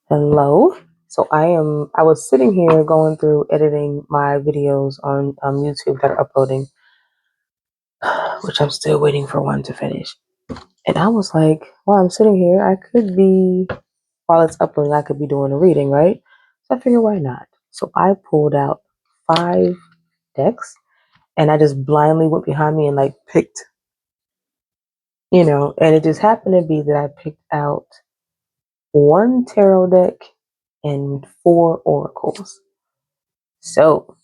Hello. So I was sitting here going through editing my videos on YouTube that are uploading, which I'm still waiting for one to finish. And I was like, while I'm sitting here, while it's uploading, I could be doing a reading, right? So I figured, why not? So I pulled out 5 decks and I just blindly went behind me and like picked, and it just happened to be that I picked out one tarot deck and 4 oracles. So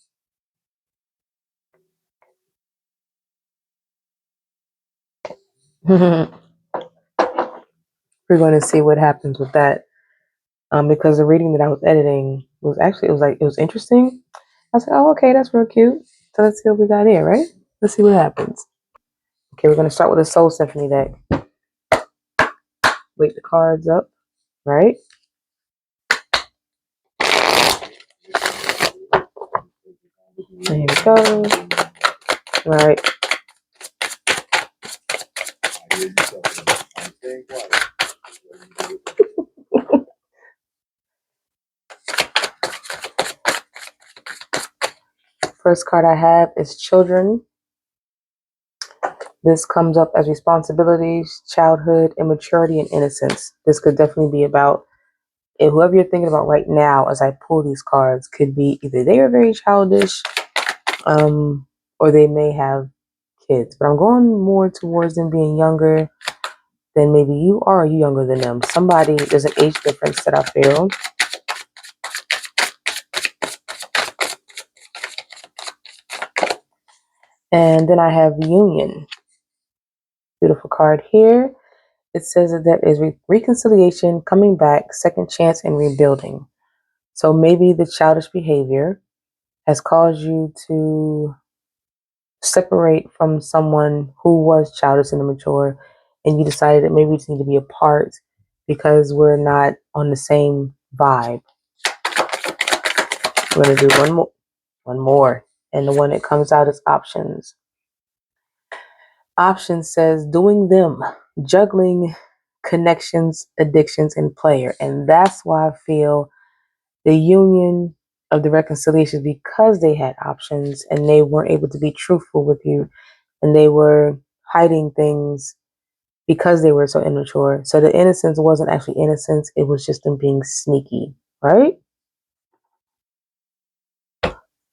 we're going to see what happens with that. Because the reading that I was editing was interesting. I was like, oh, okay, that's real cute. So let's see what we got here, right? Let's see what happens. Okay, we're going to start with a Soul Symphony deck. Wake the cards up, right? And here we go. All right. First card I have is Children. This comes up as responsibilities, childhood, immaturity, and innocence. This could definitely be about whoever you're thinking about right now as I pull these cards could be either they are very childish, or they may have kids. But I'm going more towards them being younger than maybe you are, or you younger than them. There's an age difference that I feel. And then I have Union. Beautiful card here. It says that there is reconciliation, coming back, second chance, and rebuilding. So maybe the childish behavior has caused you to separate from someone who was childish and immature, and you decided that maybe we just need to be apart because we're not on the same vibe. We're going to do one more. And the one that comes out is options. Options says doing them, juggling connections, addictions, and player. And that's why I feel the union of the reconciliation, because they had options and they weren't able to be truthful with you, and they were hiding things because they were so immature. So the innocence wasn't actually innocence, it was just them being sneaky, right?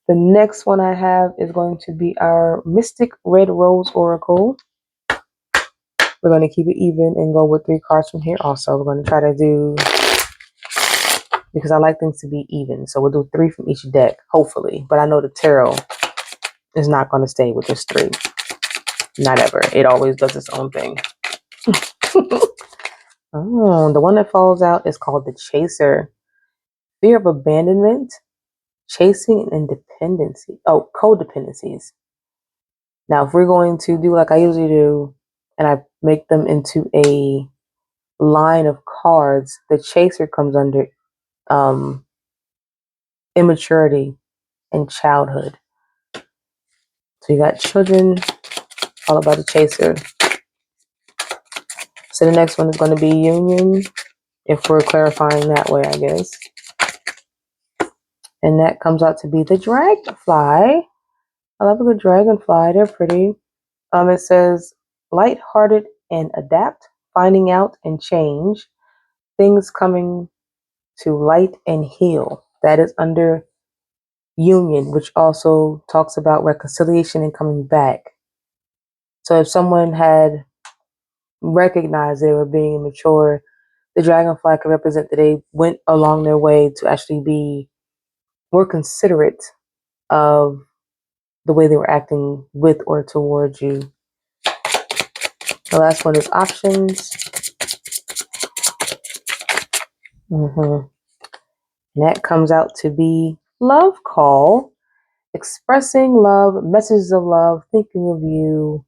The next one I have is going to be our Mystic Red Rose Oracle. We're going to keep it even and go with 3 cards from here also. We're going to try to do, because I like things to be even. So we'll do 3 from each deck, hopefully. But I know the tarot is not going to stay with just 3. Not ever. It always does its own thing. Oh, the one that falls out is called the Chaser. Fear of abandonment, chasing, and codependencies. Now, if we're going to do like I usually do, and I make them into a line of cards, the Chaser comes under immaturity and childhood. So you got children, followed by the Chaser. So the next one is going to be union, if we're clarifying that way, I guess. And that comes out to be the dragonfly. I love a good dragonfly. They're pretty. It says lighthearted and adapt, finding out and change, things coming to light and heal. That is under union, which also talks about reconciliation and coming back. So if someone had recognized they were being immature, the dragonfly could represent that they went along their way to actually be more considerate of the way they were acting with or towards you. The last one is options. And that comes out to be love call, expressing love, messages of love, thinking of you,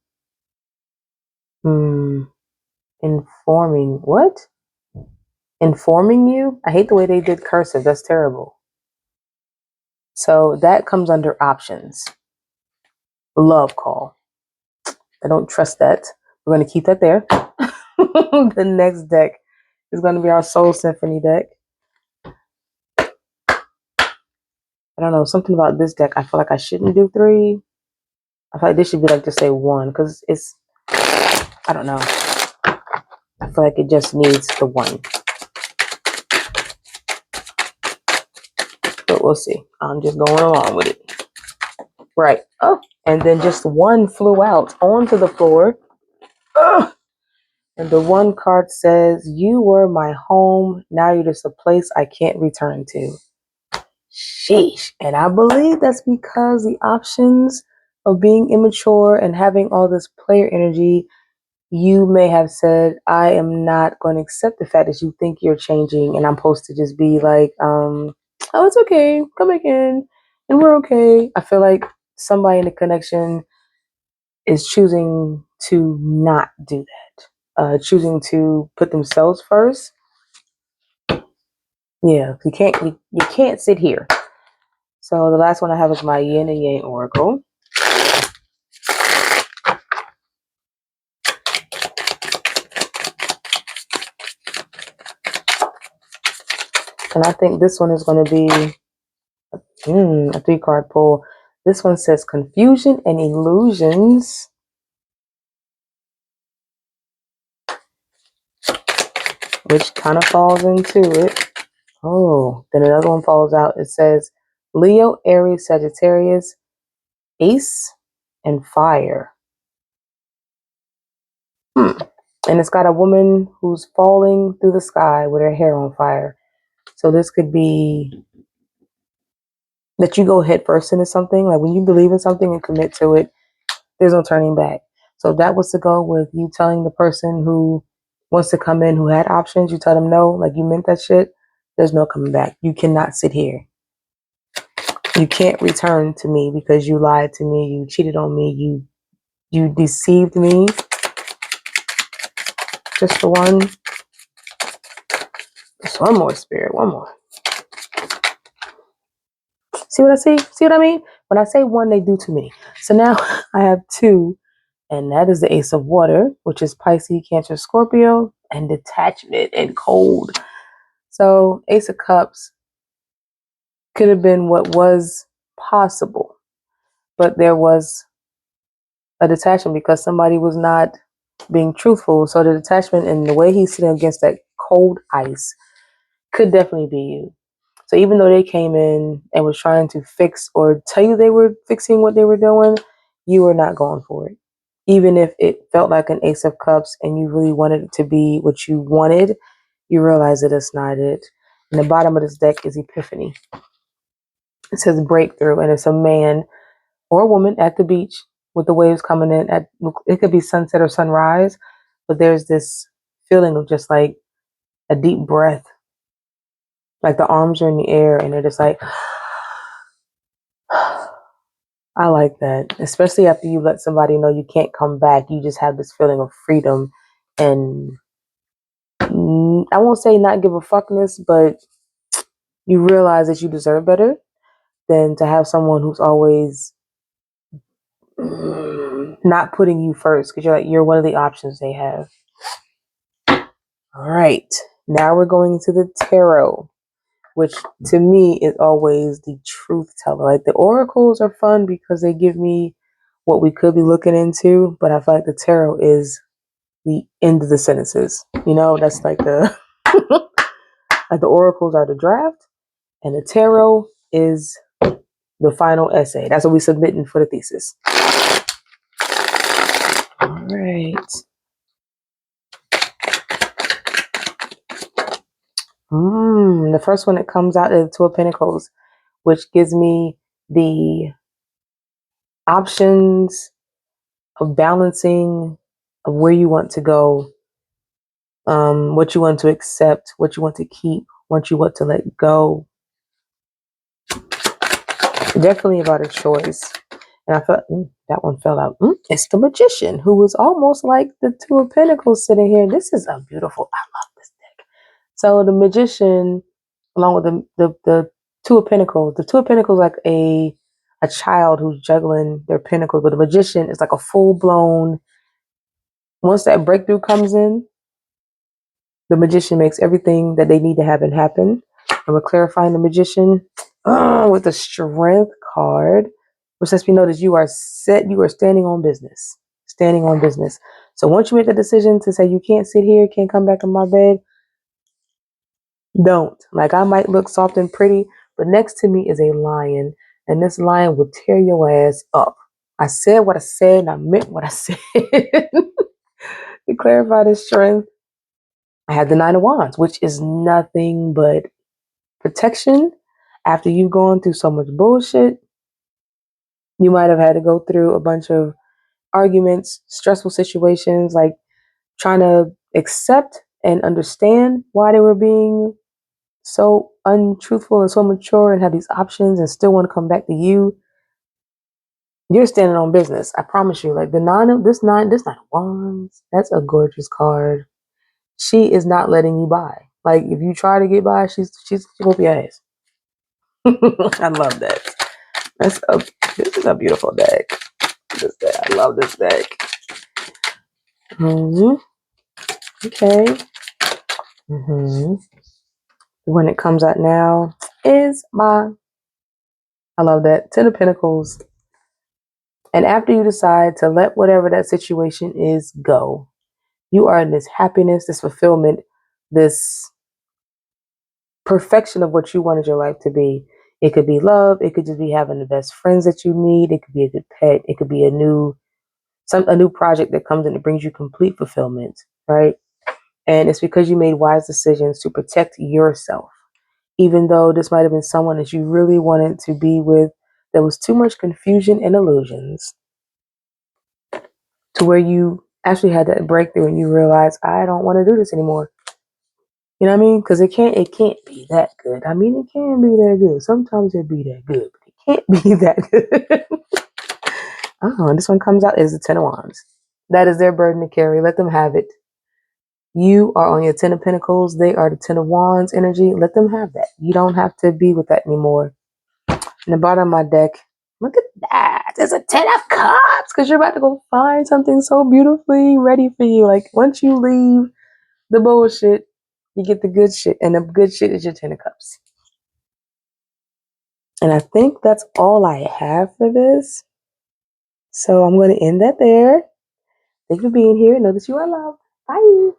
informing. What? Informing you? I hate the way they did cursive. That's terrible. So that comes under options. Love call. I don't trust that. We're going to keep that there. The next deck is going to be our Soul Symphony deck. don't know, something about this deck. I feel like I shouldn't do 3. I feel like this should be like just say 1 because it's, I don't know. I feel like it just needs the 1. But we'll see. I'm just going along with it. Right. Oh, and then just 1 flew out onto the floor. Ugh. And the 1 card says, "You were my home. Now you're just a place I can't return to." Sheesh. And I believe that's because the options of being immature and having all this player energy, you may have said, I am not going to accept the fact that you think you're changing and I'm supposed to just be like, oh, it's okay. Come back in and we're okay. I feel like somebody in the connection is choosing to not do that, choosing to put themselves first. Yeah, you can't sit here. So the last one I have is my yin and yang oracle. And I think this one is going to be a 3-card pull. This one says confusion and illusions. Which kind of falls into it. Oh, then another one falls out. It says Leo, Aries, Sagittarius, Ace, and Fire. And it's got a woman who's falling through the sky with her hair on fire. So this could be that you go head first into something. Like when you believe in something and commit to it, there's no turning back. So if that was to go with you telling the person who wants to come in who had options, you tell them no, like you meant that shit, there's no coming back. You cannot sit here. You can't return to me because you lied to me, you cheated on me, you deceived me. Just the one. Just one more, Spirit, one more. See what I see? See what I mean? When I say 1, they do too many. So now I have 2, and that is the Ace of Water, which is Pisces, Cancer, Scorpio, and detachment and cold. So Ace of Cups could have been what was possible, but there was a detachment because somebody was not being truthful. So the detachment and the way he's sitting against that cold ice could definitely be you. So even though they came in and was trying to fix or tell you they were fixing what they were doing, you were not going for it. Even if it felt like an Ace of Cups and you really wanted it to be what you wanted, you realize that it's not it. And the bottom of this deck is Epiphany. It says breakthrough, and it's a man or a woman at the beach with the waves coming in. It could be sunset or sunrise, but there's this feeling of just like a deep breath. Like the arms are in the air and they're just like, I like that. Especially after you let somebody know you can't come back. You just have this feeling of freedom and I won't say not give a fuckness, but you realize that you deserve better than to have someone who's always not putting you first because you're one of the options they have. All right. Now we're going into the tarot, which to me is always the truth teller. Like the oracles are fun because they give me what we could be looking into, but I feel like the tarot is the end of the sentences. You know, that's like the like the oracles are the draft and the tarot is the final essay. That's what we're submitting for the thesis. All right. The first one that comes out is the Two of Pentacles, which gives me the options of balancing of where you want to go, what you want to accept, what you want to keep, what you want to let go. Definitely about a choice. And I felt that one fell out. It's the Magician, who was almost like the Two of Pentacles sitting here. This is a beautiful, I love this deck. So the Magician, along with the Two of Pentacles, the Two of Pentacles like a child who's juggling their pentacles, but the Magician is like a full-blown, once that breakthrough comes in, the Magician makes everything that they need to happen. And we're clarifying the Magician. with the Strength card, which lets me know that you are set, you are standing on business. Standing on business. So once you make the decision to say you can't sit here, can't come back in my bed, don't. Like, I might look soft and pretty, but next to me is a lion, and this lion will tear your ass up. I said what I said, and I meant what I said. To clarify the Strength, I had the Nine of Wands, which is nothing but protection. After you've gone through so much bullshit, you might have had to go through a bunch of arguments, stressful situations, like trying to accept and understand why they were being so untruthful and so mature and have these options and still want to come back to you. You're standing on business. I promise you. Like this nine of wands, that's a gorgeous card. She is not letting you by. Like, if you try to get by, she whoop your ass. I love that. This is a beautiful deck. I love this deck. Okay. When it comes out now is I love that. Ten of Pentacles. And after you decide to let whatever that situation is go, you are in this happiness, this fulfillment, this perfection of what you wanted your life to be. It could be love. It could just be having the best friends that you need. It could be a good pet. It could be a new project that comes in and brings you complete fulfillment, right? And it's because you made wise decisions to protect yourself. Even though this might have been someone that you really wanted to be with, there was too much confusion and illusions to where you actually had that breakthrough and you realize, I don't want to do this anymore. You know what I mean? Because it can't be that good. I mean, it can be that good. Sometimes it be that good, but it can't be that good. Oh, this one comes out is the Ten of Wands. That is their burden to carry. Let them have it. You are on your Ten of Pentacles. They are the Ten of Wands energy. Let them have that. You don't have to be with that anymore. In the bottom of my deck, look at that. There's a Ten of Cups because you're about to go find something so beautifully ready for you. Like, once you leave the bullshit, you get the good shit. And the good shit is your Ten of Cups. And I think that's all I have for this. So I'm going to end that there. Thank you for being here. Know that you are loved. Bye.